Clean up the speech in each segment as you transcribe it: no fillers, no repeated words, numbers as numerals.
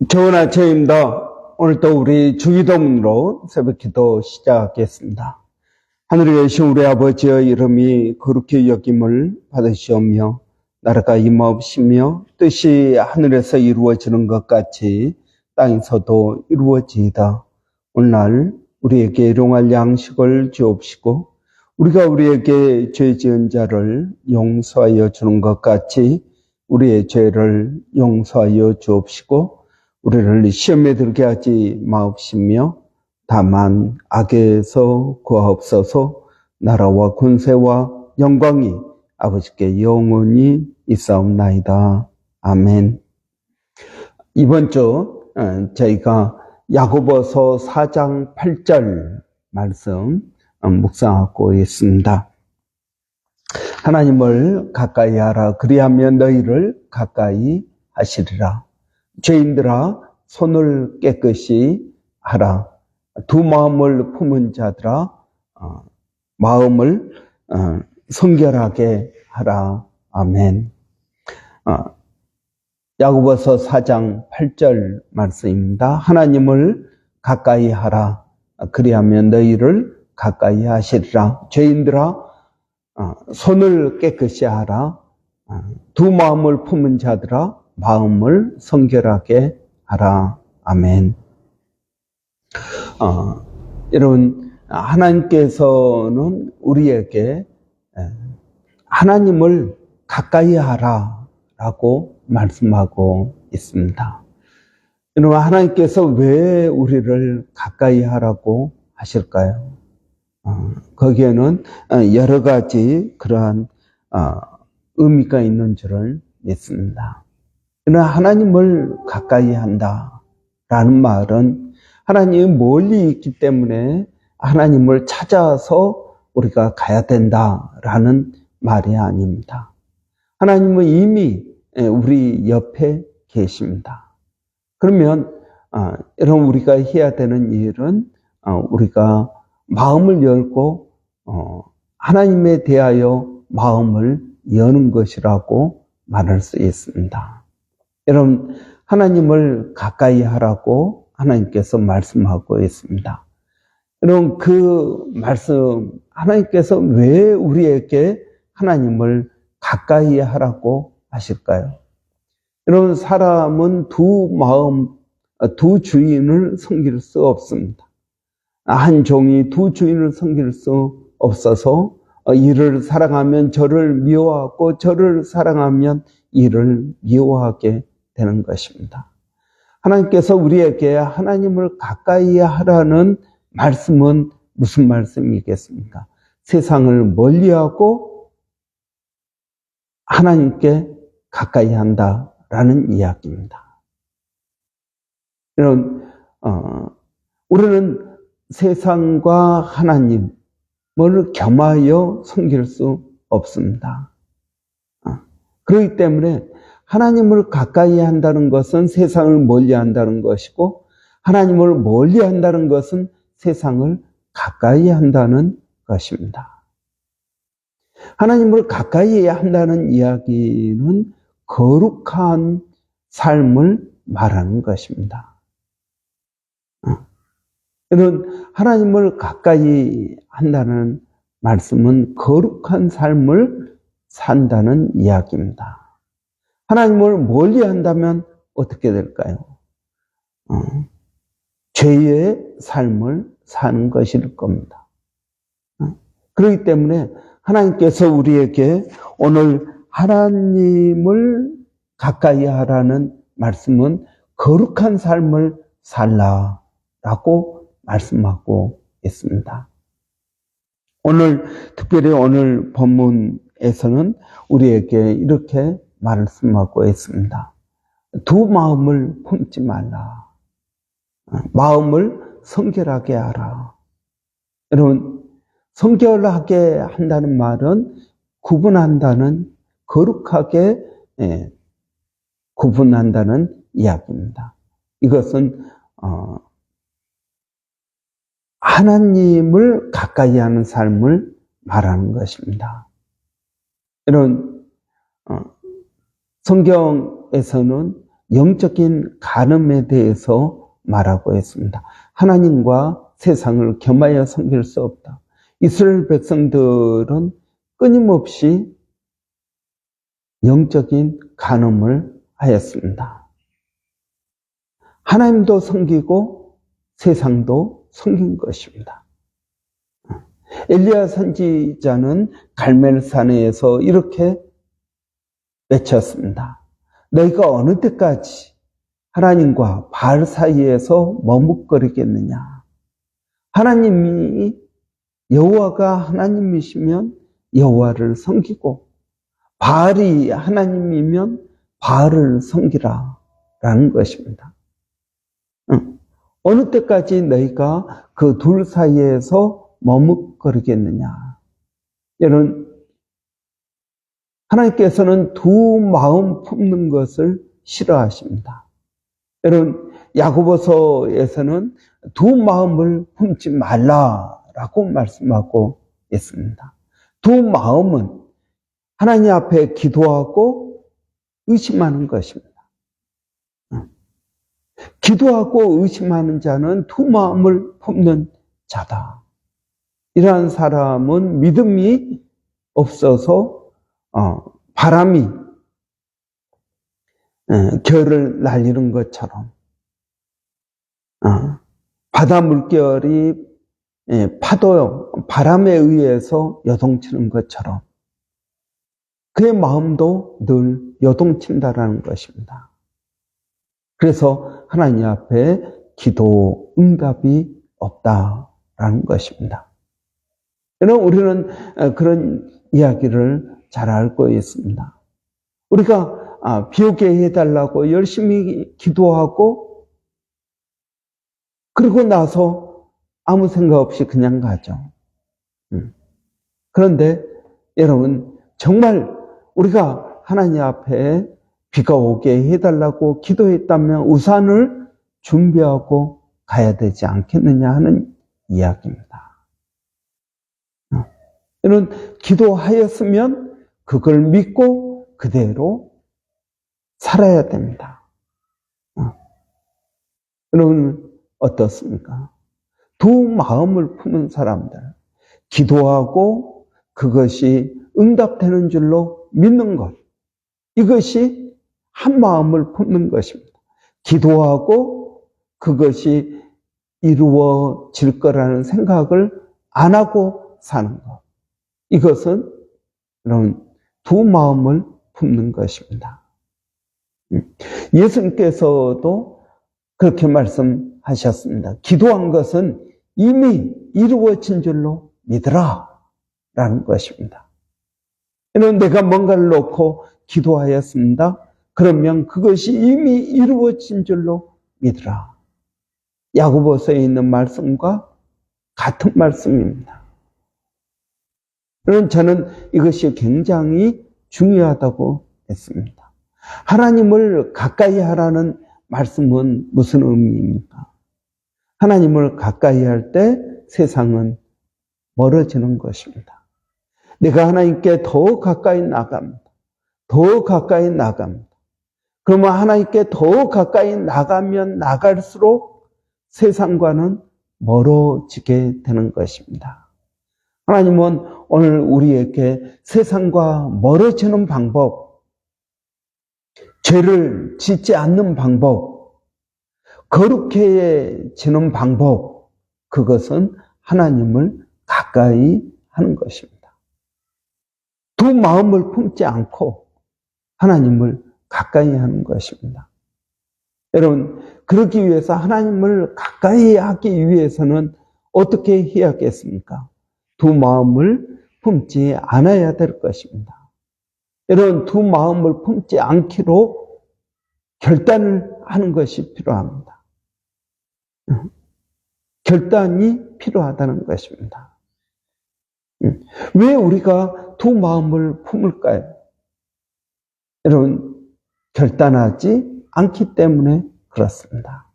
좋은 아침입니다. 오늘 또 우리 주기도문으로 새벽기도 시작하겠습니다. 하늘에 계신 우리 아버지의 이름이 거룩히 여김을 받으시오며 나라가 임하옵시며 뜻이 하늘에서 이루어지는 것 같이 땅에서도 이루어지이다. 오늘날 우리에게 일용할 양식을 주옵시고 우리가 우리에게 죄 지은 자를 용서하여 주는 것 같이 우리의 죄를 용서하여 주옵시고 우리를 시험에 들게 하지 마옵시며 다만 악에서 구하옵소서. 나라와 권세와 영광이 아버지께 영원히 있사옵나이다. 아멘. 이번 주 저희가 야고보서 4장 8절 말씀 묵상하고 있습니다. 하나님을 가까이 하라. 그리하면 너희를 가까이 하시리라. 죄인들아 손을 깨끗이 하라. 두 마음을 품은 자들아 마음을 성결하게 하라. 아멘. 야고보서 4장 8절 말씀입니다. 하나님을 가까이 하라. 그리하면 너희를 가까이 하시리라. 죄인들아 손을 깨끗이 하라. 두 마음을 품은 자들아 마음을 성결하게 하라. 아멘. 여러분, 하나님께서는 우리에게 하나님을 가까이 하라라고 말씀하고 있습니다. 여러분, 하나님께서 왜 우리를 가까이 하라고 하실까요? 거기에는 여러 가지 그러한 의미가 있는 줄을 믿습니다. 하나님을 가까이 한다라는 말은 하나님이 멀리 있기 때문에 하나님을 찾아서 우리가 가야 된다라는 말이 아닙니다. 하나님은 이미 우리 옆에 계십니다. 그러면 여러분 우리가 해야 되는 일은 우리가 마음을 열고 하나님에 대하여 마음을 여는 것이라고 말할 수 있습니다. 여러분, 하나님을 가까이 하라고 하나님께서 말씀하고 있습니다. 여러분, 그 말씀, 하나님께서 왜 우리에게 하나님을 가까이 하라고 하실까요? 여러분, 사람은 두 주인을 섬길 수 없습니다. 한 종이 두 주인을 섬길 수 없어서 이를 사랑하면 저를 미워하고 저를 사랑하면 이를 미워하게 되는 것입니다. 하나님께서 우리에게 하나님을 가까이 하라는 말씀은 무슨 말씀이겠습니까? 세상을 멀리하고 하나님께 가까이 한다라는 이야기입니다. 여러분, 우리는 세상과 하나님을 겸하여 섬길 수 없습니다. 그렇기 때문에 하나님을 가까이 한다는 것은 세상을 멀리 한다는 것이고 하나님을 멀리 한다는 것은 세상을 가까이 한다는 것입니다. 하나님을 가까이 한다는 이야기는 거룩한 삶을 말하는 것입니다. 여러분, 하나님을 가까이 한다는 말씀은 거룩한 삶을 산다는 이야기입니다. 하나님을 멀리 한다면 어떻게 될까요? 죄의 삶을 사는 것일 겁니다. 그렇기 때문에 하나님께서 우리에게 오늘 하나님을 가까이 하라는 말씀은 거룩한 삶을 살라라고 말씀하고 있습니다. 특별히 오늘 본문에서는 우리에게 이렇게 말씀하고 있습니다. 두 마음을 품지 말라. 마음을 성결하게 하라. 여러분, 성결하게 한다는 말은 구분한다는, 거룩하게 구분한다는 이야기입니다. 이것은 하나님을 가까이 하는 삶을 말하는 것입니다. 여러분, 성경에서는 영적인 간음에 대해서 말하고 있습니다. 하나님과 세상을 겸하여 섬길 수 없다. 이스라엘 백성들은 끊임없이 영적인 간음을 하였습니다. 하나님도 섬기고 세상도 섬긴 것입니다. 엘리야 선지자는 갈멜산에서 이렇게 외쳤습니다. 너희가 어느 때까지 하나님과 바알 사이에서 머뭇거리겠느냐? 하나님이 여호와가 하나님이시면 여호와를 섬기고 바알이 하나님이면 바알을 섬기라 라는 것입니다. 어느 때까지 너희가 그 둘 사이에서 머뭇거리겠느냐? 여러분, 하나님께서는 두 마음 품는 것을 싫어하십니다. 여러분, 야고보서에서는 두 마음을 품지 말라라고 말씀하고 있습니다. 두 마음은 하나님 앞에 기도하고 의심하는 것입니다. 기도하고 의심하는 자는 두 마음을 품는 자다. 이러한 사람은 믿음이 없어서 바람이 결을 날리는 것처럼 바다 물결이 바람에 의해서 여동치는 것처럼 그의 마음도 늘 여동친다라는 것입니다. 그래서 하나님 앞에 기도 응답이 없다라는 것입니다. 여러분, 우리는 그런 이야기를 잘 알고 있습니다. 우리가 비 오게 해달라고 열심히 기도하고 그러고 나서 아무 생각 없이 그냥 가죠. 그런데 여러분, 정말 우리가 하나님 앞에 비가 오게 해달라고 기도했다면 우산을 준비하고 가야 되지 않겠느냐 하는 이야기입니다. 여러분, 기도하였으면 그걸 믿고 그대로 살아야 됩니다. 여러분, 어떻습니까? 두 마음을 품은 사람들, 기도하고 그것이 응답되는 줄로 믿는 것, 이것이 한 마음을 품는 것입니다. 기도하고 그것이 이루어질 거라는 생각을 안 하고 사는 것, 이것은 두 마음을 품는 것입니다. 예수님께서도 그렇게 말씀하셨습니다. 기도한 것은 이미 이루어진 줄로 믿으라 라는 것입니다. 내가 뭔가를 놓고 기도하였습니다. 그러면 그것이 이미 이루어진 줄로 믿으라. 야고보서에 있는 말씀과 같은 말씀입니다. 저는 이것이 굉장히 중요하다고 했습니다. 하나님을 가까이 하라는 말씀은 무슨 의미입니까? 하나님을 가까이 할 때 세상은 멀어지는 것입니다. 내가 하나님께 더 가까이 나갑니다. 더 가까이 나갑니다. 그러면 하나님께 더 가까이 나가면 나갈수록 세상과는 멀어지게 되는 것입니다. 하나님은 오늘 우리에게 세상과 멀어지는 방법, 죄를 짓지 않는 방법, 거룩해지는 방법, 그것은 하나님을 가까이 하는 것입니다. 두 마음을 품지 않고 하나님을 가까이 하는 것입니다. 여러분, 그러기 위해서 하나님을 가까이 하기 위해서는 어떻게 해야겠습니까? 두 마음을 품지 않아야 될 것입니다. 여러분, 두 마음을 품지 않기로 결단을 하는 것이 필요합니다. 결단이 필요하다는 것입니다. 왜 우리가 두 마음을 품을까요? 여러분, 결단하지 않기 때문에 그렇습니다.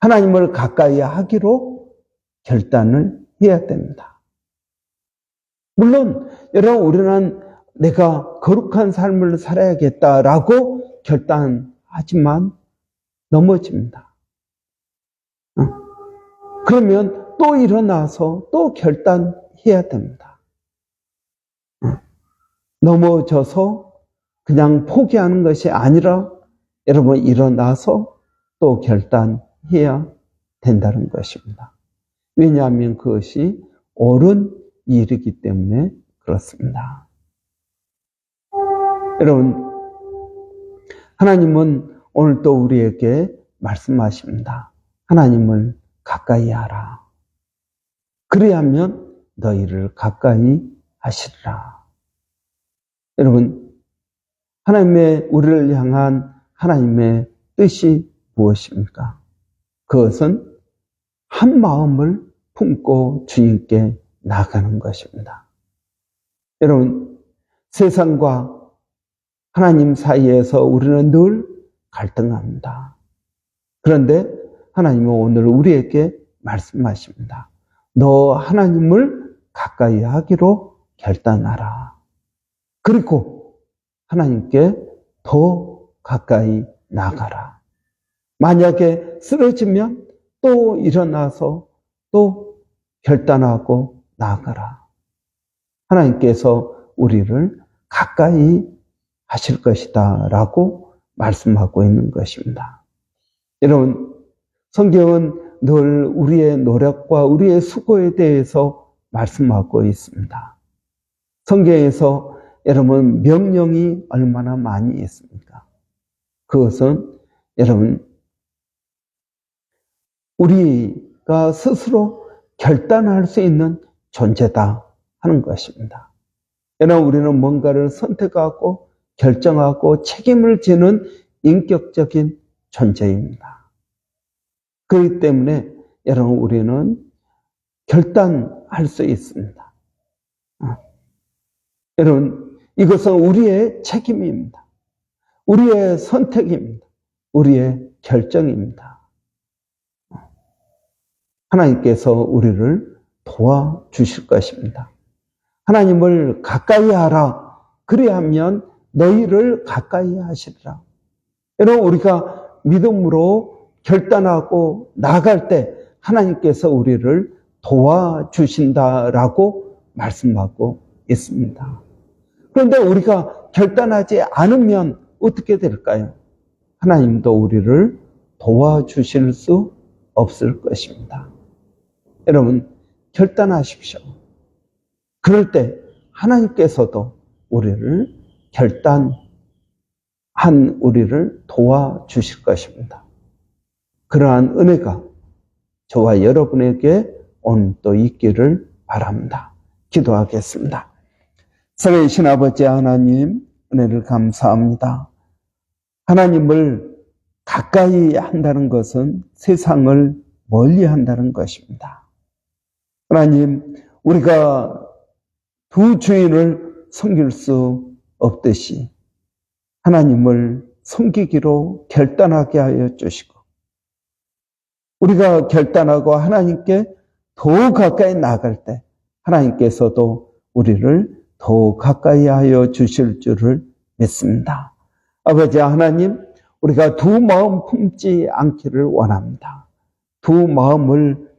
하나님을 가까이 하기로 결단을 해야 됩니다. 물론 여러분, 우리는 내가 거룩한 삶을 살아야겠다라고 결단할 하지만 넘어집니다. 그러면 또 일어나서 또 결단해야 됩니다. 넘어져서 그냥 포기하는 것이 아니라 여러분 일어나서 또 결단해야 된다는 것입니다. 왜냐하면 그것이 옳은 일이기 때문에 그렇습니다. 여러분, 하나님은 오늘 또 우리에게 말씀하십니다. 하나님을 가까이 하라. 그래야면 너희를 가까이 하시리라. 여러분, 하나님의 우리를 향한 하나님의 뜻이 무엇입니까? 그것은 한 마음을 품고 주님께 나아가는 것입니다. 여러분, 세상과 하나님 사이에서 우리는 늘 갈등합니다. 그런데 하나님은 오늘 우리에게 말씀하십니다. 너 하나님을 가까이 하기로 결단하라. 그리고 하나님께 더 가까이 나가라. 만약에 쓰러지면 또 일어나서 또 결단하고 나아가라. 하나님께서 우리를 가까이 하실 것이다 라고 말씀하고 있는 것입니다. 여러분, 성경은 늘 우리의 노력과 우리의 수고에 대해서 말씀하고 있습니다. 성경에서 여러분 명령이 얼마나 많이 있습니까? 그것은 여러분 우리가 스스로 결단할 수 있는 존재다 하는 것입니다. 여러분, 우리는 뭔가를 선택하고 결정하고 책임을 지는 인격적인 존재입니다. 그렇기 때문에 여러분 우리는 결단할 수 있습니다. 여러분, 이것은 우리의 책임입니다. 우리의 선택입니다. 우리의 결정입니다. 하나님께서 우리를 도와주실 것입니다. 하나님을 가까이 하라. 그래야면 너희를 가까이 하시리라. 여러분, 우리가 믿음으로 결단하고 나아갈 때 하나님께서 우리를 도와주신다라고 말씀하고 있습니다. 그런데 우리가 결단하지 않으면 어떻게 될까요? 하나님도 우리를 도와주실 수 없을 것입니다. 여러분, 결단하십시오. 그럴 때 하나님께서도 우리를 결단한 우리를 도와주실 것입니다. 그러한 은혜가 저와 여러분에게 오늘 또 있기를 바랍니다. 기도하겠습니다. 살아계신 아버지 하나님, 은혜를 감사합니다. 하나님을 가까이 한다는 것은 세상을 멀리 한다는 것입니다. 하나님, 우리가 두 주인을 섬길 수 없듯이 하나님을 섬기기로 결단하게 하여 주시고, 우리가 결단하고 하나님께 더 가까이 나아갈 때 하나님께서도 우리를 더 가까이 하여 주실 줄을 믿습니다. 아버지 하나님, 우리가 두 마음 품지 않기를 원합니다. 두 마음을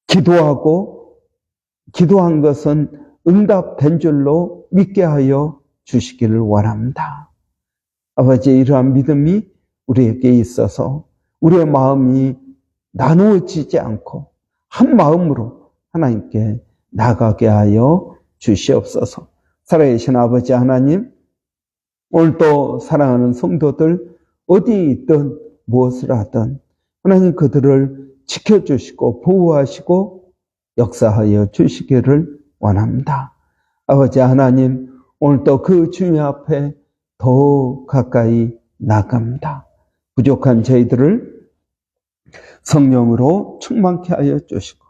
기도한 것은 응답된 줄로 믿게 하여 주시기를 원합니다. 아버지, 이러한 믿음이 우리에게 있어서 우리의 마음이 나누어지지 않고 한 마음으로 하나님께 나가게 하여 주시옵소서. 살아계신 아버지 하나님, 오늘도 사랑하는 성도들 어디 있든 무엇을 하든 하나님 그들을 지켜주시고 보호하시고 역사하여 주시기를 원합니다. 아버지 하나님, 오늘도 그 주님 앞에 더 가까이 나갑니다. 부족한 저희들을 성령으로 충만케 하여 주시고,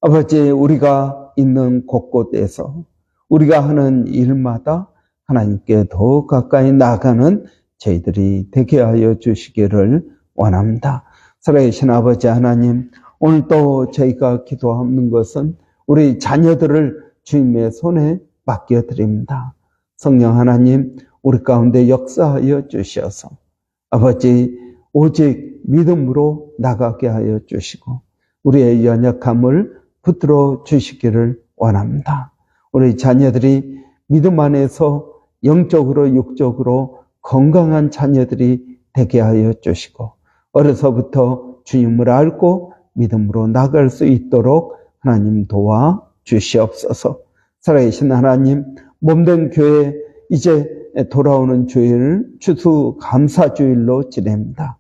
아버지, 우리가 있는 곳곳에서 우리가 하는 일마다 하나님께 더 가까이 나가는 저희들이 되게 하여 주시기를 원합니다. 살아계신 아버지 하나님, 오늘도 저희가 기도하는 것은 우리 자녀들을 주님의 손에 맡겨드립니다. 성령 하나님, 우리 가운데 역사하여 주시어서 아버지 오직 믿음으로 나가게 하여 주시고 우리의 연약함을 붙들어 주시기를 원합니다. 우리 자녀들이 믿음 안에서 영적으로 육적으로 건강한 자녀들이 되게 하여 주시고 어려서부터 주님을 알고 믿음으로 나갈 수 있도록 하나님 도와 주시옵소서. 살아계신 하나님, 몸된 교회 이제 돌아오는 주일 추수감사주일로 지냅니다.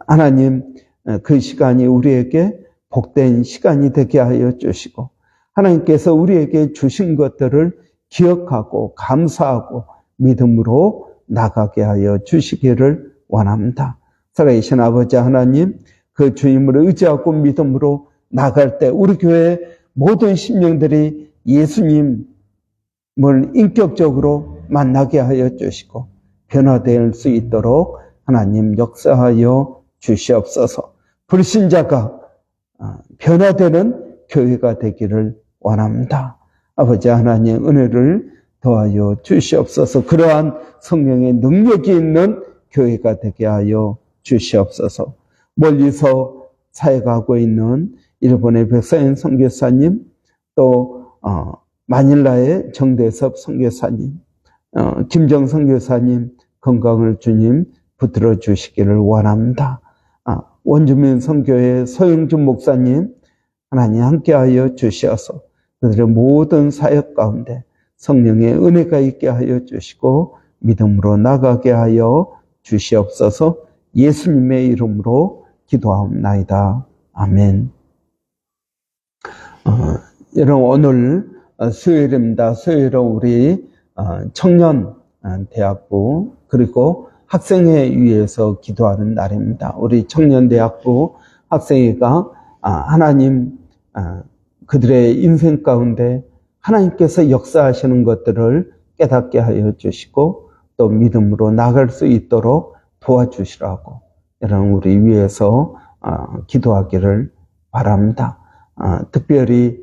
하나님, 그 시간이 우리에게 복된 시간이 되게 하여 주시고 하나님께서 우리에게 주신 것들을 기억하고 감사하고 믿음으로 나가게 하여 주시기를 원합니다. 살아계신 아버지 하나님, 그 주님을 의지하고 믿음으로 나갈 때 우리 교회 모든 심령들이 예수님을 인격적으로 만나게 하여 주시고 변화될 수 있도록 하나님 역사하여 주시옵소서. 불신자가 변화되는 교회가 되기를 원합니다. 아버지 하나님 은혜를 더하여 주시옵소서. 그러한 성령의 능력이 있는 교회가 되게 하여 주시옵소서. 멀리서 사역하고 있는 일본의 백사연 선교사님, 또 마닐라의 정대섭 선교사님, 김정 선교사님 건강을 주님 붙들어 주시기를 원합니다. 원주민 선교회 소영준 목사님 하나님 함께하여 주시어서 그들의 모든 사역 가운데 성령의 은혜가 있게 하여 주시고 믿음으로 나가게 하여 주시옵소서. 예수님의 이름으로 기도하옵나이다. 아멘. 여러분 오늘 수요일입니다. 수요일은 우리 청년대학부 그리고 학생회 위해서 기도하는 날입니다. 우리 청년대학부 학생회가 하나님 그들의 인생 가운데 하나님께서 역사하시는 것들을 깨닫게 하여 주시고 또 믿음으로 나갈 수 있도록 도와주시라고 여러분 우리 위해서 기도하기를 바랍니다. 특별히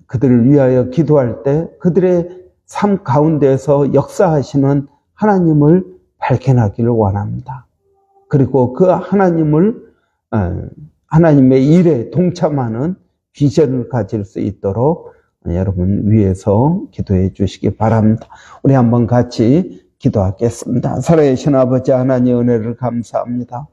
그들을 위하여 기도할 때 그들의 삶 가운데서 역사하시는 하나님을 발견하기를 원합니다. 그리고 그 하나님의 일에 동참하는 비전을 가질 수 있도록 여러분 위해서 기도해 주시기 바랍니다. 우리 한번 같이 기도하겠습니다. 살아계신 아버지 하나님 은혜를 감사합니다.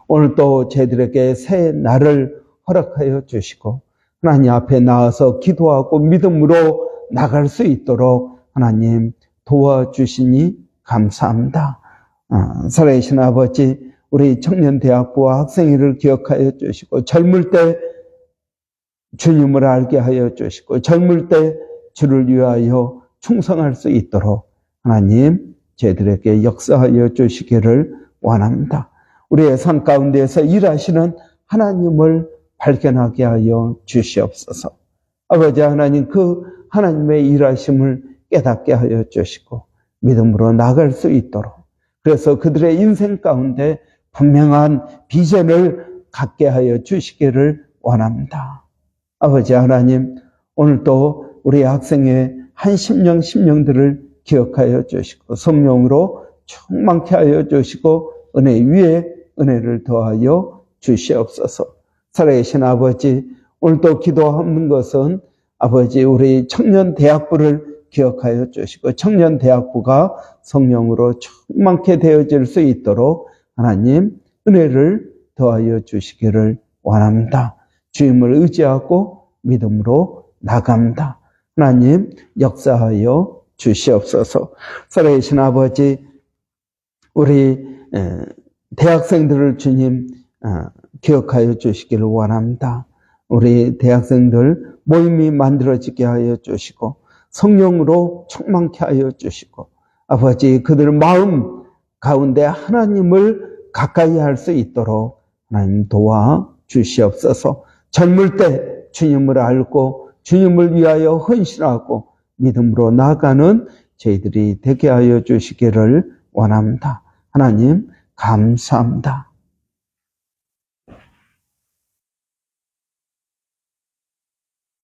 오늘 또 저희들에게 새 날을 허락하여 주시고 하나님 앞에 나와서 기도하고 믿음으로 나갈 수 있도록 하나님 도와주시니 감사합니다. 살아계신 아버지 우리 청년대학부와 학생회를 기억하여 주시고 젊을 때 주님을 알게 하여 주시고 젊을 때 주를 위하여 충성할 수 있도록 하나님 저희들에게 역사하여 주시기를 원합니다. 우리의 삶 가운데에서 일하시는 하나님을 발견하게 하여 주시옵소서. 아버지 하나님 그 하나님의 일하심을 깨닫게 하여 주시고 믿음으로 나갈 수 있도록 그래서 그들의 인생 가운데 분명한 비전을 갖게 하여 주시기를 원합니다. 아버지 하나님 오늘도 우리 학생의 한 심령들을 기억하여 주시고 성령으로 충만케 하여 주시고 은혜 위에 은혜를 더하여 주시옵소서. 살아계신 아버지 오늘도 기도하는 것은 아버지 우리 청년대학부를 기억하여 주시고 청년대학부가 성령으로 충만케 되어질 수 있도록 하나님 은혜를 더하여 주시기를 원합니다. 주님을 의지하고 믿음으로 나갑니다. 하나님 역사하여 주시옵소서. 살아계신 아버지 우리 대학생들을 주님 기억하여 주시기를 원합니다. 우리 대학생들 모임이 만들어지게 하여 주시고 성령으로 충만케 하여 주시고 아버지 그들 마음 가운데 하나님을 가까이 할 수 있도록 하나님 도와 주시옵소서. 젊을 때 주님을 알고 주님을 위하여 헌신하고 믿음으로 나아가는 저희들이 되게 하여 주시기를 원합니다. 하나님 감사합니다.